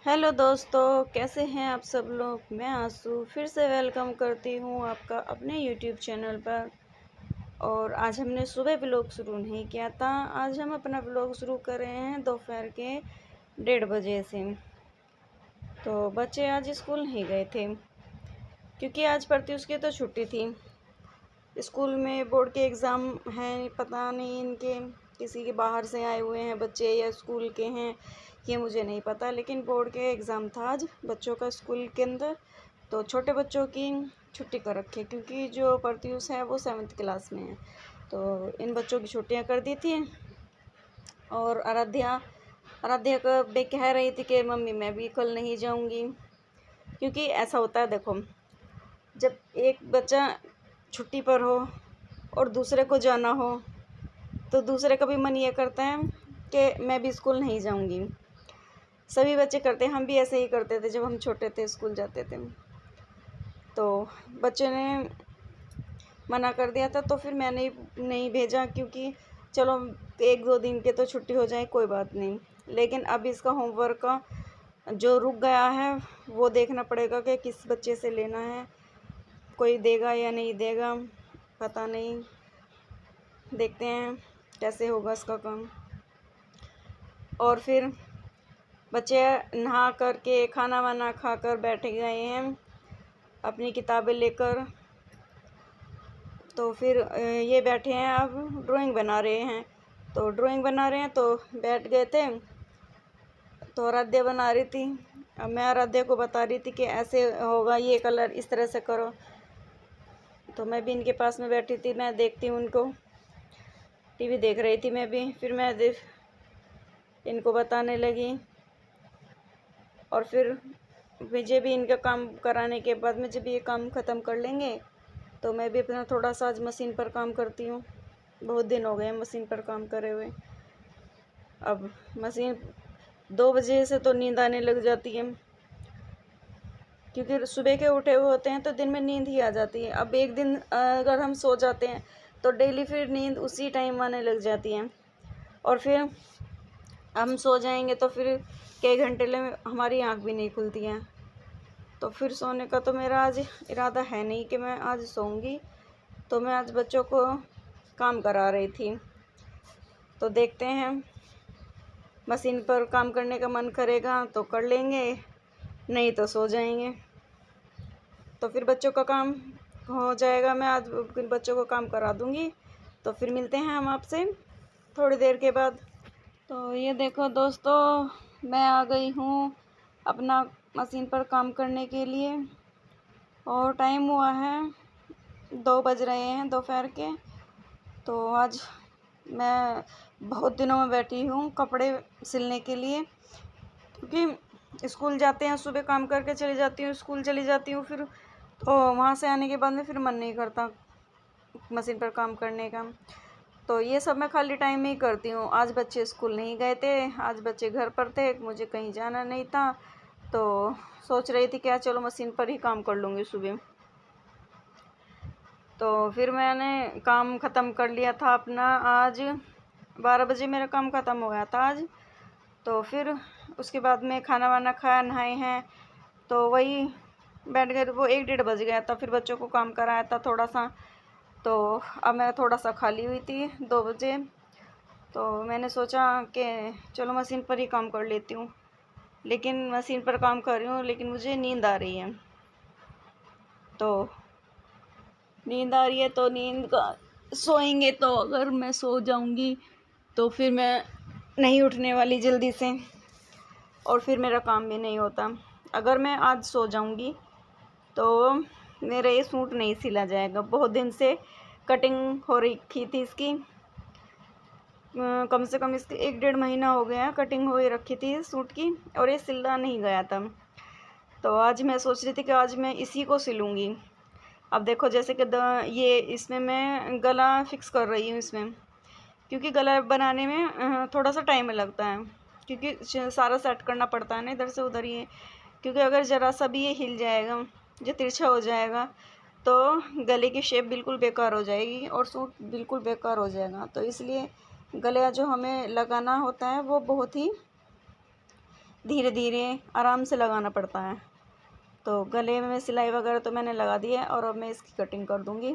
Hello दोस्तों, कैसे हैं आप सब लोग। मैं आंसू फिर से वेलकम करती हूँ आपका अपने यूट्यूब चैनल पर। और आज हमने सुबह व्लॉग शुरू नहीं किया था। आज हम अपना व्लॉग शुरू कर रहे हैं दोपहर के 1:30 से। तो बच्चे आज स्कूल नहीं गए थे क्योंकि आज प्रत्युष की तो छुट्टी थी। स्कूल में बोर्ड के एग्ज़ाम हैं, पता नहीं इनके किसी के बाहर से आए हुए हैं बच्चे या स्कूल के हैं, ये मुझे नहीं पता। लेकिन बोर्ड के एग्ज़ाम था आज बच्चों का स्कूल के अंदर, तो छोटे बच्चों की छुट्टी कर रखी क्योंकि जो प्रत्युष है वो 7th क्लास में है, तो इन बच्चों की छुट्टियां कर दी थी। और आराध्या आराध्या का भी कह रही थी कि मम्मी मैं भी कल नहीं जाऊंगी, क्योंकि ऐसा होता है। देखो, जब एक बच्चा छुट्टी पर हो और दूसरे को जाना हो तो दूसरे का भी मन ये करता है कि मैं भी स्कूल नहीं जाऊंगी। सभी बच्चे करते हैं, हम भी ऐसे ही करते थे जब हम छोटे थे, स्कूल जाते थे। तो बच्चे ने मना कर दिया था तो फिर मैंने नहीं भेजा, क्योंकि चलो 1-2 दिन के तो छुट्टी हो जाए, कोई बात नहीं। लेकिन अब इसका होमवर्क का जो रुक गया है वो देखना पड़ेगा कि किस बच्चे से लेना है, कोई देगा या नहीं देगा, पता नहीं। देखते हैं कैसे होगा इसका काम। और फिर बच्चे नहा करके खाना वाना खाकर बैठ गए हैं अपनी किताबें लेकर। तो फिर ये बैठे हैं, अब ड्राइंग बना रहे हैं। तो बैठ गए थे, तो आराध्या बना रही थी। अब मैं आराध्या को बता रही थी कि ऐसे होगा, ये कलर इस तरह से करो। तो मैं भी इनके पास में बैठी थी, मैं देखती हूँ उनको, टीवी देख रही थी मैं भी। फिर मैं इनको बताने लगी। और फिर मुझे भी इनका काम कराने के बाद में जब ये काम ख़त्म कर लेंगे तो मैं भी अपना थोड़ा सा आज मशीन पर काम करती हूँ। बहुत दिन हो गए हैं मशीन पर काम करे हुए। अब मशीन 2 बजे से तो नींद आने लग जाती है, क्योंकि सुबह के उठे हुए होते हैं तो दिन में नींद ही आ जाती है। अब एक दिन अगर हम सो जाते हैं तो डेली फिर नींद उसी टाइम आने लग जाती है। और फिर हम सो जाएंगे तो फिर कई घंटे हमारी आँख भी नहीं खुलती है। तो फिर सोने का तो मेरा आज इरादा है नहीं कि मैं आज सोऊंगी। तो मैं आज बच्चों को काम करा रही थी। तो देखते हैं, मशीन पर काम करने का मन करेगा तो कर लेंगे, नहीं तो सो जाएंगे। तो फिर बच्चों का काम हो जाएगा, मैं आज बच्चों को काम करा दूंगी। तो फिर मिलते हैं हम आपसे थोड़ी देर के बाद। तो ये देखो दोस्तों, मैं आ गई हूँ अपना मशीन पर काम करने के लिए। और टाइम हुआ है 2 बज रहे हैं दोपहर के। तो आज मैं बहुत दिनों में बैठी हूँ कपड़े सिलने के लिए, क्योंकि स्कूल जाते हैं, सुबह काम करके चली जाती हूँ, स्कूल चली जाती हूँ। फिर तो वहाँ से आने के बाद में फिर मन नहीं करता मशीन पर काम करने का। तो ये सब मैं खाली टाइम में ही करती हूँ। आज बच्चे स्कूल नहीं गए थे, आज बच्चे घर पर थे, मुझे कहीं जाना नहीं था। तो सोच रही थी क्या चलो मशीन पर ही काम कर लूँगी सुबह। तो फिर मैंने काम ख़त्म कर लिया था अपना। आज 12 बजे मेरा काम ख़त्म हो गया था आज। तो फिर उसके बाद में खाना वाना खाया, नहाए हैं, तो वही बैठ गए। वो 1-1:30 बज गया था। फिर बच्चों को काम कराया था थोड़ा सा। तो अब मैं थोड़ा सा खाली हुई थी 2 बजे। तो मैंने सोचा कि चलो मशीन पर ही काम कर लेती हूँ। लेकिन मशीन पर काम कर रही हूँ लेकिन मुझे नींद आ रही है। तो नींद का सोएंगे तो अगर मैं सो जाऊंगी तो फिर मैं नहीं उठने वाली जल्दी से, और फिर मेरा काम भी नहीं होता। अगर मैं आज सो जाऊंगी तो मेरा ये सूट नहीं सिला जाएगा। बहुत दिन से कटिंग हो रखी थी इसकी, कम से कम इसकी 1-1.5 महीना हो गया कटिंग हो रखी थी सूट की, और ये सिला नहीं गया था। तो आज मैं सोच रही थी कि आज मैं इसी को सिलूँगी। अब देखो, जैसे कि ये इसमें मैं गला फिक्स कर रही हूँ इसमें, क्योंकि गला बनाने में थोड़ा सा टाइम लगता है, क्योंकि सारा सेट करना पड़ता है ना इधर से उधर ही। क्योंकि अगर ज़रा सा भी ये हिल जाएगा, जो तिरछा हो जाएगा, तो गले की शेप बिल्कुल बेकार हो जाएगी और सूट बिल्कुल बेकार हो जाएगा। तो इसलिए गला जो हमें लगाना होता है वो बहुत ही धीरे धीरे आराम से लगाना पड़ता है। तो गले में सिलाई वगैरह तो मैंने लगा दी है और अब मैं इसकी कटिंग कर दूँगी।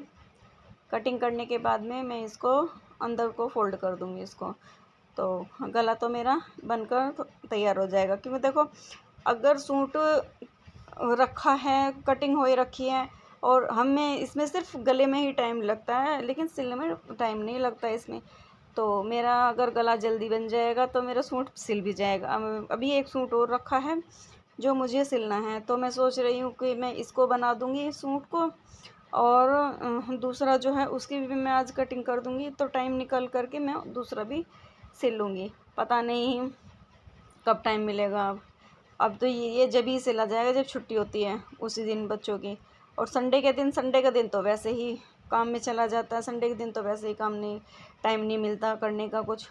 कटिंग करने के बाद में मैं इसको अंदर को फोल्ड कर दूँगी इसको। तो गला तो मेरा बनकर तैयार हो जाएगा। क्योंकि देखो, अगर सूट रखा है, कटिंग हो रखी है और हमें इसमें सिर्फ गले में ही टाइम लगता है, लेकिन सिलने में टाइम नहीं लगता इसमें। तो मेरा अगर गला जल्दी बन जाएगा तो मेरा सूट सिल भी जाएगा। अभी एक सूट और रखा है जो मुझे सिलना है, तो मैं सोच रही हूँ कि मैं इसको बना दूँगी सूट को, और दूसरा जो है उसकी भी मैं आज कटिंग कर दूँगी। तो टाइम निकल कर के मैं दूसरा भी सिल लूँगी। पता नहीं कब टाइम मिलेगा। अब तो ये जब ही सिला जाएगा जब छुट्टी होती है उसी दिन बच्चों की। और संडे का दिन तो वैसे ही काम में चला जाता है। संडे के दिन तो वैसे ही टाइम नहीं मिलता करने का कुछ।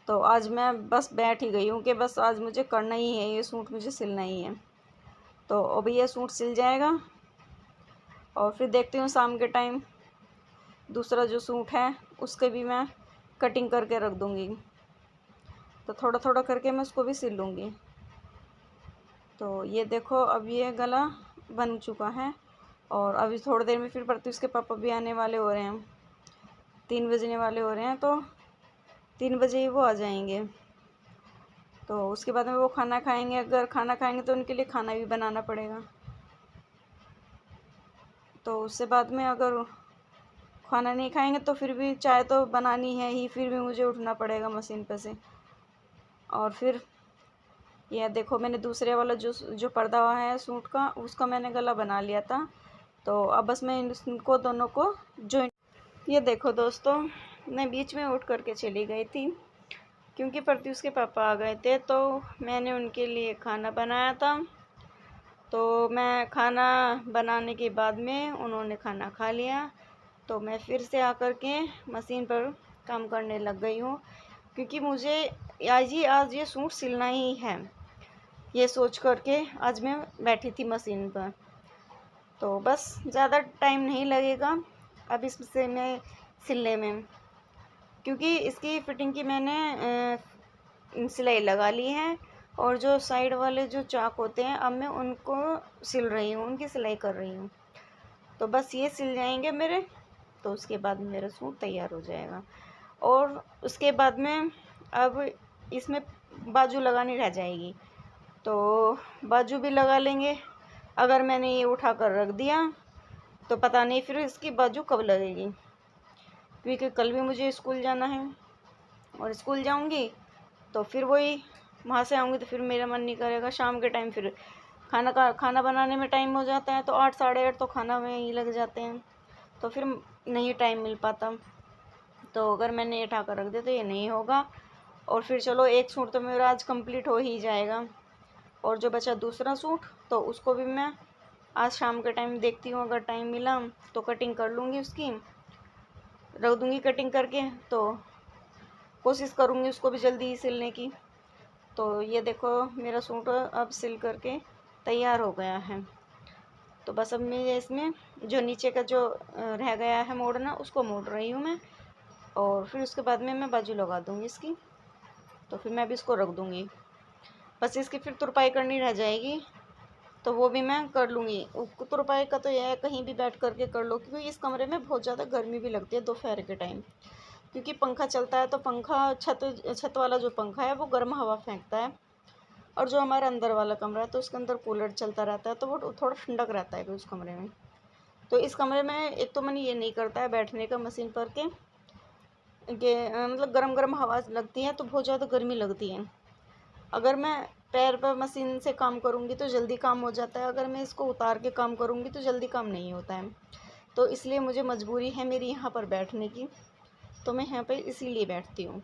तो आज मैं बस बैठ ही गई हूँ कि बस आज मुझे करना ही है, ये सूट मुझे सिलना ही है। तो अभी ये सूट सिल जाएगा और फिर देखती हूँ शाम के टाइम दूसरा जो सूट है उसके भी मैं कटिंग करके रख दूँगी। तो थोड़ा थोड़ा करके मैं उसको भी सिल लूँगी। तो ये देखो, अब ये गला बन चुका है और अभी थोड़ी देर में फिर प्रत्युष के पापा भी आने वाले हो रहे हैं। 3 बजने वाले हो रहे हैं, तो 3 बजे ही वो आ जाएंगे। तो उसके बाद में वो खाना खाएंगे। अगर खाना खाएंगे तो उनके लिए खाना भी बनाना पड़ेगा। तो उससे बाद में अगर खाना नहीं खाएंगे तो फिर भी चाय तो बनानी है ही, फिर भी मुझे उठना पड़ेगा मशीन पर से। और फिर यह देखो, मैंने दूसरे वाला जो पर्दा है सूट का, उसका मैंने गला बना लिया था। तो अब बस मैं इनको दोनों को जॉइंट। ये देखो दोस्तों, मैं बीच में उठ करके चली गई थी क्योंकि प्रत्युष के पापा आ गए थे। तो मैंने उनके लिए खाना बनाया था। तो मैं खाना बनाने के बाद में उन्होंने खाना खा लिया। तो मैं फिर से आकर के मशीन पर काम करने लग गई हूँ, क्योंकि मुझे आज ये सूट सिलना ही है, ये सोच करके आज मैं बैठी थी मशीन पर। तो बस ज़्यादा टाइम नहीं लगेगा अब इससे मैं सिलने में, क्योंकि इसकी फ़िटिंग की मैंने सिलाई लगा ली है। और जो साइड वाले जो चाक होते हैं अब मैं उनको सिल रही हूँ, उनकी सिलाई कर रही हूँ। तो बस ये सिल जाएंगे मेरे, तो उसके बाद मेरा सूट तैयार हो जाएगा। और उसके बाद में अब इसमें बाजू लगानी रह जाएगी, तो बाजू भी लगा लेंगे। अगर मैंने ये उठा कर रख दिया तो पता नहीं फिर इसकी बाजू कब लगेगी, क्योंकि कल भी मुझे स्कूल जाना है और स्कूल जाऊंगी तो फिर वही वहाँ से आऊँगी तो फिर मेरा मन नहीं करेगा। शाम के टाइम फिर खाना बनाने में टाइम हो जाता है, तो 8 साढ़े 8 तो खाना में ही लग जाते हैं, तो फिर नहीं टाइम मिल पाता। तो अगर मैंने ये उठा कर रख दिया तो ये नहीं होगा। और फिर चलो एक सूट तो मेरा आज कंप्लीट हो ही जाएगा। और जो बचा दूसरा सूट, तो उसको भी मैं आज शाम के टाइम देखती हूँ, अगर टाइम मिला तो कटिंग कर लूँगी, उसकी रख दूँगी कटिंग करके। तो कोशिश करूँगी उसको भी जल्दी ही सिलने की। तो ये देखो, मेरा सूट अब सिल करके तैयार हो गया है। तो बस अब मैं इसमें जो नीचे का जो रह गया है मोड़ना, उसको मोड़ रही हूँ मैं। और फिर उसके बाद में मैं बाजू लगा दूँगी इसकी। तो फिर मैं अभी इसको रख दूँगी। बस इसकी फिर तुरपाई करनी रह जाएगी, तो वो भी मैं कर लूँगी। तुरपाई का तो यह है कहीं भी बैठ करके कर लो, क्योंकि इस कमरे में बहुत ज़्यादा गर्मी भी लगती है दोपहर के टाइम, क्योंकि पंखा चलता है। तो पंखा छत वाला जो पंखा है वो गर्म हवा फेंकता है, और जो हमारा अंदर वाला कमरा है तो उसके अंदर कूलर चलता रहता है, तो वो थोड़ा ठंडक रहता है उस कमरे में। तो इस कमरे में एक तो मन ये नहीं करता है बैठने का मशीन पर के मतलब गर्म हवा लगती है तो बहुत ज़्यादा गर्मी लगती है। अगर मैं पैर पर मशीन से काम करूँगी तो जल्दी काम हो जाता है, अगर मैं इसको उतार के काम करूँगी तो जल्दी काम नहीं होता है। तो इसलिए मुझे मजबूरी है मेरी यहाँ पर बैठने की, तो मैं यहाँ पर इसीलिए बैठती हूँ।